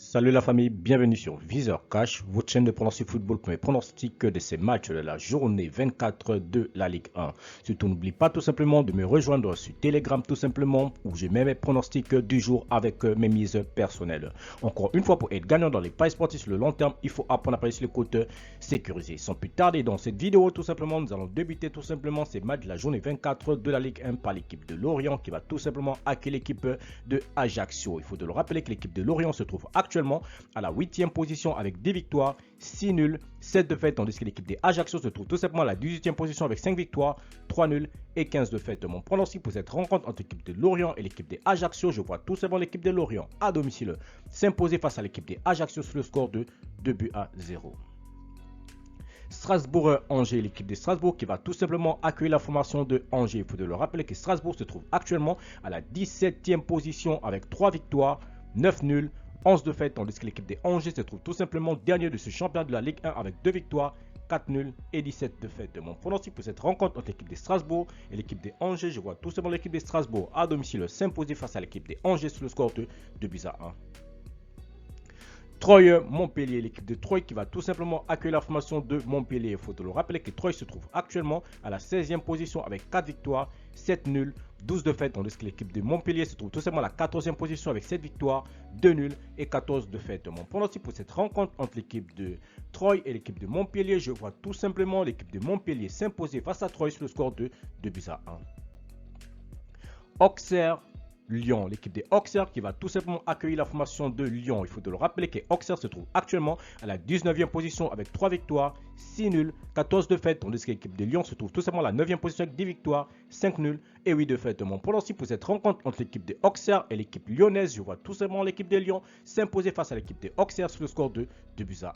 Salut la famille, bienvenue sur Viseur Cash, votre chaîne de pronostic football pour mes pronostics de ces matchs de la journée 24 de la Ligue 1. Surtout n'oublie pas tout simplement de me rejoindre sur Telegram tout simplement où je mets mes pronostics du jour avec mes mises personnelles. Encore une fois, pour être gagnant dans les paris sportifs sur le long terme, il faut apprendre à parier sur les côtes sécurisées. Sans plus tarder, dans cette vidéo tout simplement, nous allons débuter tout simplement ces matchs de la journée 24 de la Ligue 1 par l'équipe de Lorient qui va tout simplement accueillir l'équipe de Ajaccio. Il faut de le rappeler que l'équipe de Lorient se trouve actuellement à la 8e position avec 10 victoires, 6 nuls, 7 défaites, tandis que l'équipe des Ajaccio se trouve tout simplement à la 18e position avec 5 victoires, 3 nuls et 15 défaites. Mon pronostic pour cette rencontre entre l'équipe de Lorient et l'équipe des Ajaccio, je vois tout simplement l'équipe de Lorient à domicile s'imposer face à l'équipe des Ajaccio sur le score de 2-0. Strasbourg-Angers, l'équipe de Strasbourg qui va tout simplement accueillir la formation de Angers. Il faut de le rappeler que Strasbourg se trouve actuellement à la 17e position avec 3 victoires, 9 nuls, 11 défaites, tandis que l'équipe des Angers se trouve tout simplement dernier de ce championnat de la Ligue 1 avec 2 victoires, 4 nuls et 17 défaites. Mon pronostic pour cette rencontre entre l'équipe des Strasbourg et l'équipe des Angers, je vois tout simplement l'équipe des Strasbourg à domicile s'imposer face à l'équipe des Angers sur le score de 2-1. Troyes-Montpellier, l'équipe de Troyes qui va tout simplement accueillir la formation de Montpellier. Il faut le rappeler que Troyes se trouve actuellement à la 16e position avec 4 victoires, 7 nuls, 12 défaites, tandis que l'équipe de Montpellier se trouve tout simplement à la 14e position avec 7 victoires, 2 nuls et 14 défaites. Mon pronostic pour cette rencontre entre l'équipe de Troyes et l'équipe de Montpellier, je vois tout simplement l'équipe de Montpellier s'imposer face à Troyes sur le score de 2-1. Auxerre-Lyon, l'équipe des Auxerre qui va tout simplement accueillir la formation de Lyon. Il faut de le rappeler que Auxerre se trouve actuellement à la 19e position avec 3 victoires, 6 nuls, 14 défaites, tandis que l'équipe de Lyon se trouve tout simplement à la 9e position avec 10 victoires, 5 nuls et 8 défaites. Mon pronostic pour cette rencontre entre l'équipe des Auxerre et l'équipe lyonnaise, je vois tout simplement l'équipe de Lyon s'imposer face à l'équipe des Auxerre sur le score de 2-1.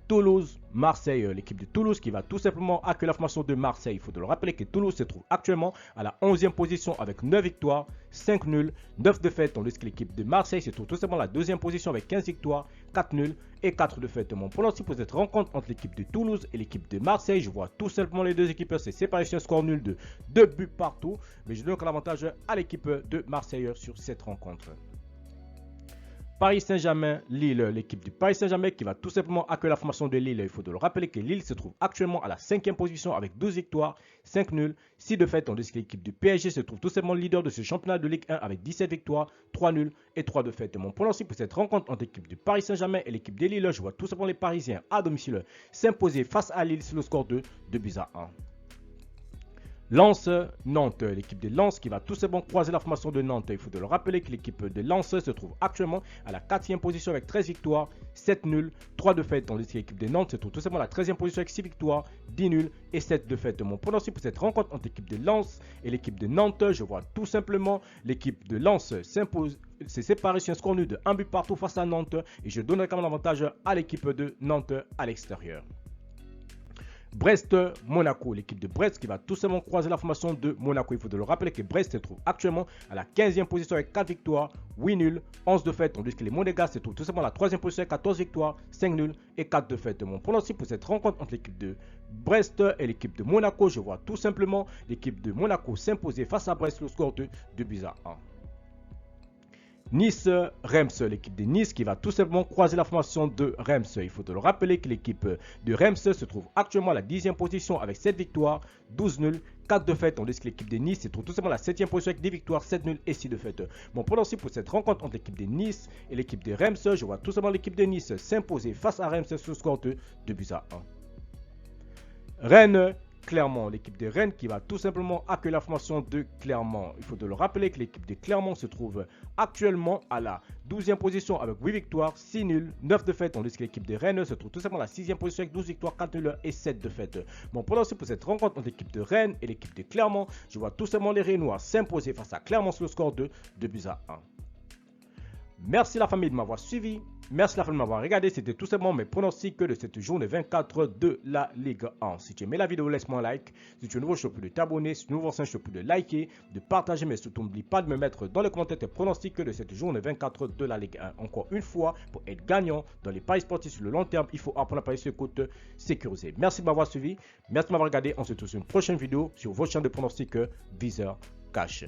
Toulouse-Marseille, l'équipe de Toulouse qui va tout simplement accueillir la formation de Marseille. Il faut de le rappeler que Toulouse se trouve actuellement à la 11e position avec 9 victoires, 5 nuls, 9 défaites, tandis que l'équipe de Marseille se trouve tout simplement à la 2e position avec 15 victoires, 4 nuls et 4 défaites. Mon pronostic pour cette rencontre entre l'équipe de Toulouse et l'équipe de Marseille, je vois tout simplement les deux équipes se séparer sur un score nul de 2 buts partout, mais je donne l'avantage à l'équipe de Marseille sur cette rencontre. Paris Saint-Germain-Lille, l'équipe du Paris Saint-Germain qui va tout simplement accueillir la formation de Lille. Il faut de le rappeler que Lille se trouve actuellement à la 5e position avec 12 victoires, 5 nuls, 6 défaites, tandis que l'équipe du PSG se trouve tout simplement leader de ce championnat de Ligue 1 avec 17 victoires, 3 nuls et 3 défaites. Mon pronostic pour cette rencontre entre l'équipe du Paris Saint-Germain et l'équipe de Lille, je vois tout simplement les Parisiens à domicile s'imposer face à Lille sur le score de 2-1. Lens-Nantes, l'équipe de Lens qui va tout simplement croiser la formation de Nantes. Il faut de le rappeler que l'équipe de Lens se trouve actuellement à la 4e position avec 13 victoires, 7 nuls, 3 défaites, tandis que l'équipe de Nantes se trouve tout simplement à la 13e position avec 6 victoires, 10 nuls et 7 défaites. Mon pronostic pour cette rencontre entre l'équipe de Lens et l'équipe de Nantes, je vois tout simplement l'équipe de Lens s'est séparée sur un score nul de 1 but partout face à Nantes et je donnerai quand même l'avantage à l'équipe de Nantes à l'extérieur. Brest-Monaco, l'équipe de Brest qui va tout simplement croiser la formation de Monaco. Il faut de le rappeler que Brest se trouve actuellement à la 15e position avec 4 victoires, 8 nuls, 11 défaites, tandis que les Monégas se trouvent tout simplement à la 3e position avec 14 victoires, 5 nuls et 4 défaites. Mon pronostic pour cette rencontre entre l'équipe de Brest et l'équipe de Monaco, je vois tout simplement l'équipe de Monaco s'imposer face à Brest le score de 2-1. Nice-Reims, l'équipe de Nice qui va tout simplement croiser la formation de Reims. Il faut de le rappeler que l'équipe de Reims se trouve actuellement à la 10e position avec 7 victoires, 12 nuls, 4 défaites, tandis que l'équipe de Nice se trouve tout simplement à la 7e position avec 10 victoires, 7 nuls et 6 défaites. Mon pronostic pour cette rencontre entre l'équipe de Nice et l'équipe de Reims, je vois tout simplement l'équipe de Nice s'imposer face à Reims sur le score de 2-1. Rennes-Clermont, l'équipe de Rennes qui va tout simplement accueillir la formation de Clermont. Il faut de le rappeler que l'équipe de Clermont se trouve actuellement à la 12e position avec 8 victoires, 6 nuls, 9 défaites, tandis que l'équipe de Rennes se trouve tout simplement à la 6e position avec 12 victoires, 4 nuls et 7 défaites. Mon pronostic pour cette rencontre entre l'équipe de Rennes et l'équipe de Clermont, je vois tout simplement les Rennois s'imposer face à Clermont sur le score de 2-1. Merci la famille de m'avoir suivi. Merci la famille de m'avoir regardé. C'était tout simplement mes pronostics de cette journée 24 de la Ligue 1. Si tu aimais la vidéo, laisse-moi un like. Si tu es nouveau, je te prie de t'abonner. Si tu es nouveau, je te prie de liker, de partager. Mais surtout, n'oublie pas de me mettre dans les commentaires tes pronostics de cette journée 24 de la Ligue 1. Encore une fois, pour être gagnant dans les paris sportifs sur le long terme, il faut apprendre à parier sur les côtes sécurisées. Merci de m'avoir suivi. Merci de m'avoir regardé. On se retrouve sur une prochaine vidéo sur votre chaîne de pronostics Viseur Cash.